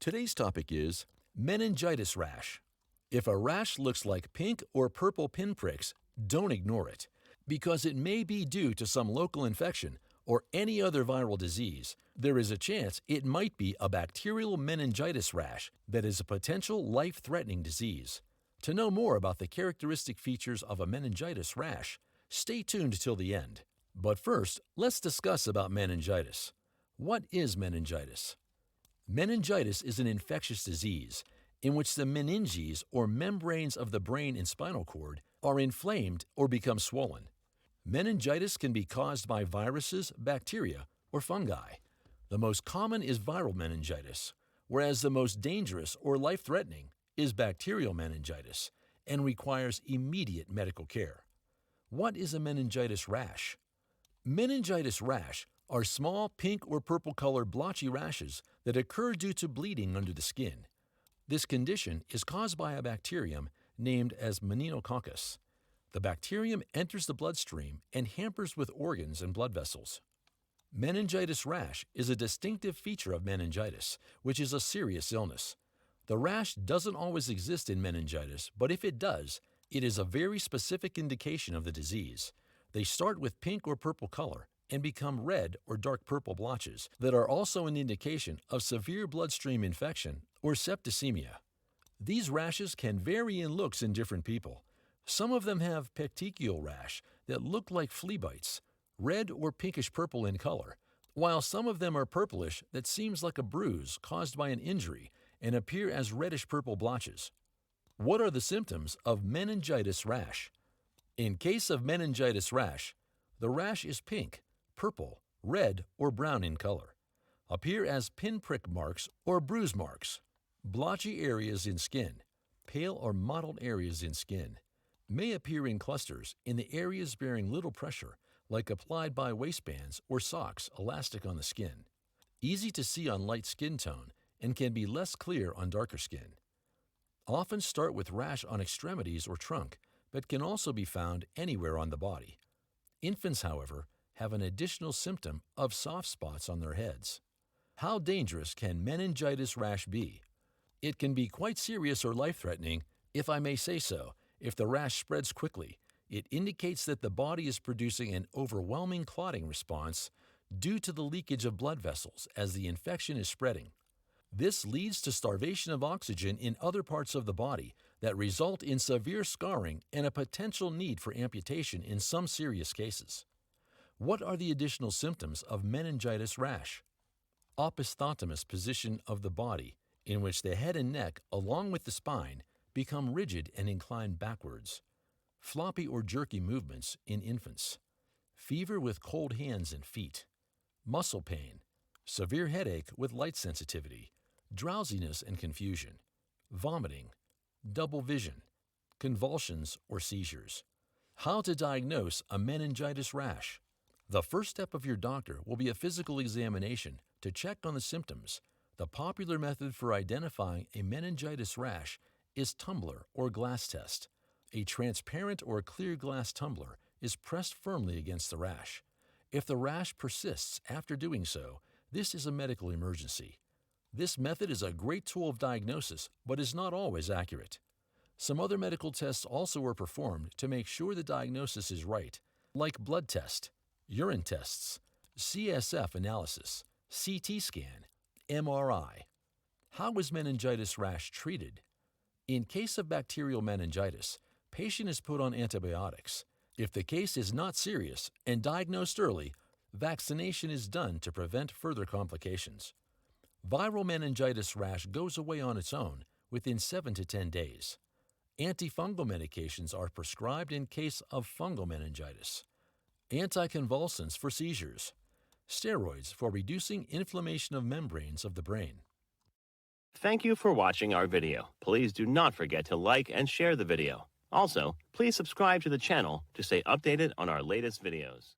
Today's topic is meningitis rash. If a rash looks like pink or purple pinpricks, don't ignore it, because it may be due to some local infection or any other viral disease. There is a chance it might be a bacterial meningitis rash that is a potential life-threatening disease. To know more about the characteristic features of a meningitis rash, stay tuned till the end. But first, let's discuss about meningitis. What is meningitis? Meningitis is an infectious disease in which the meninges or membranes of the brain and spinal cord are inflamed or become swollen. Meningitis can be caused by viruses, bacteria, or fungi. The most common is viral meningitis, whereas the most dangerous or life-threatening is bacterial meningitis and requires immediate medical care. What is a meningitis rash? Meningitis rash are small pink or purple colored blotchy rashes that occur due to bleeding under the skin. This condition is caused by a bacterium named as Meningococcus. The bacterium enters the bloodstream and hampers with organs and blood vessels. Meningitis rash is a distinctive feature of meningitis, which is a serious illness. The rash doesn't always exist in meningitis, but if it does, it is a very specific indication of the disease. They start with pink or purple color and become red or dark purple blotches that are also an indication of severe bloodstream infection or septicaemia. These rashes can vary in looks in different people. Some of them have petechial rash that look like flea bites, red or pinkish purple in color, while some of them are purplish that seems like a bruise caused by an injury and appear as reddish purple blotches. What are the symptoms of meningitis rash? In case of meningitis rash, the rash is pink, purple, red, or brown in color, appear as pinprick marks or bruise marks, blotchy areas in skin, pale or mottled areas in skin, may appear in clusters in the areas bearing little pressure, like applied by waistbands or socks elastic on the skin, easy to see on light skin tone, and can be less clear on darker skin. Often start with rash on extremities or trunk, but can also be found anywhere on the body. Infants, however, have an additional symptom of soft spots on their heads. How dangerous can meningitis rash be? It can be quite serious or life-threatening, if I may say so. If the rash spreads quickly, it indicates that the body is producing an overwhelming clotting response due to the leakage of blood vessels as the infection is spreading. This leads to starvation of oxygen in other parts of the body that result in severe scarring and a potential need for amputation in some serious cases. What are the additional symptoms of meningitis rash? Opisthotomous position of the body, in which the head and neck, along with the spine, become rigid and inclined backwards. Floppy or jerky movements in infants. Fever with cold hands and feet. Muscle pain. Severe headache with light sensitivity. Drowsiness and confusion. Vomiting. Double vision. Convulsions or seizures. How to diagnose a meningitis rash? The first step of your doctor will be a physical examination to check on the symptoms. The popular method for identifying a meningitis rash is tumbler or glass test. A transparent or clear glass tumbler is pressed firmly against the rash. If the rash persists after doing so, this is a medical emergency. This method is a great tool of diagnosis, but is not always accurate. Some other medical tests also are performed to make sure the diagnosis is right, like blood test, urine tests, CSF analysis, CT scan, MRI. How is meningitis rash treated? In case of bacterial meningitis, patient is put on antibiotics. If the case is not serious and diagnosed early, vaccination is done to prevent further complications. Viral meningitis rash goes away on its own within 7 to 10 days. Antifungal medications are prescribed in case of fungal meningitis. Anticonvulsants for seizures. Steroids for reducing inflammation of membranes of the brain. Thank you for watching our video. Please do not forget to like and share the video. Also, please subscribe to the channel to stay updated on our latest videos.